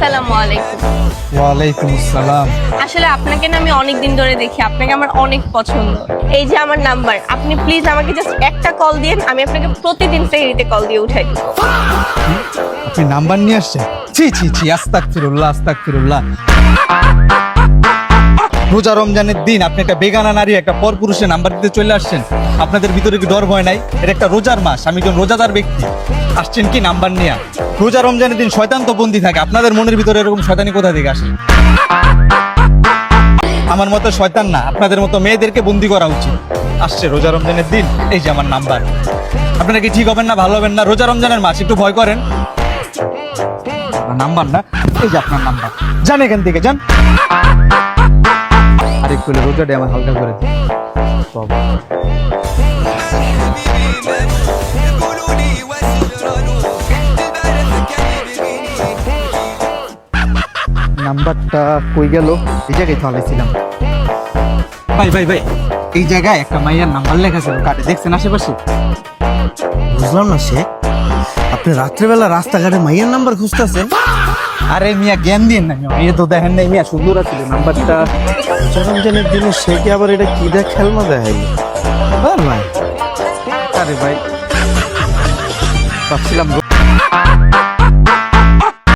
আসসালামু আলাইকুম। ওয়ালাইকুম আসসালাম। আসলে আপনাকে না আমি অনেক দিন ধরে দেখি, আপনাকে আমার অনেক পছন্দ। এই যে আমার নাম্বার, আপনি প্লিজ আমাকে জাস্ট একটা কল দিন, আমি আপনাকে প্রতিদিন সেহরিতে কল দিয়ে উঠাই দিব। আপনি নাম্বার নিয়ে আসছেন? ছি ছি ছি, আস্তাগফিরুল্লাহ আস্তাগফিরুল্লাহ। রোজা রমজানের দিন আপনি একটা বেগানা নারী একটা পরপুরুষের নাম্বার দিতে চলে আসছেন। আপনাদের ভিতরে কি ডর ভয় নাই? এটা একটা রোজার মাস, আমি একজন রোজাদার ব্যক্তি। আসছেন কি নাম্বার নিয়ে? রোজা রমজানের দিন শয়তান তো বন্দি থাকে, আপনাদের মনের ভিতরে এরকম শয়তানি কোথা থেকে আসে? আমার মতো শয়তান না, আপনাদের মতো মেয়েদেরকে বন্দি করা উচিত। আসছে রোজা রমজানের দিন, এই যে আমার নাম্বার। আপনারা কি ঠিক হবেন না, ভালো হবেন না? রোজা রমজানের মাস, একটু ভয় করেন। নাম্বার না, এই যে আপনার নাম্বার। যান এখান থেকে, যান। আরেকটু হলে রোজাটা আমার হালকা করে দিন। বাবা। নাম্বারটা কই গেল? এই জায়গায় তো হালাইছিলাম। ভাই ভাই ভাই, এই জায়গায় একটা মাইয়ার নাম্বার লেখা ছিল কাটে, দেখছেন আশেপাশে? বুঝলাম না শেখ, আপনি রাত্রেবেলা রাস্তাঘাটে মাইয়ের নাম্বার খুঁজতেছেন? আরে মিয়া জ্ঞান দিন না মিয়া, এই তো দেখেন নাই মিয়া, সুন্দর আছিল নাম্বারটা। রমজানের দিনে সে কি আবার এটা কি দেখ খেলনা দেখাইল? ভাই আরে ভাই, ভাবছিলাম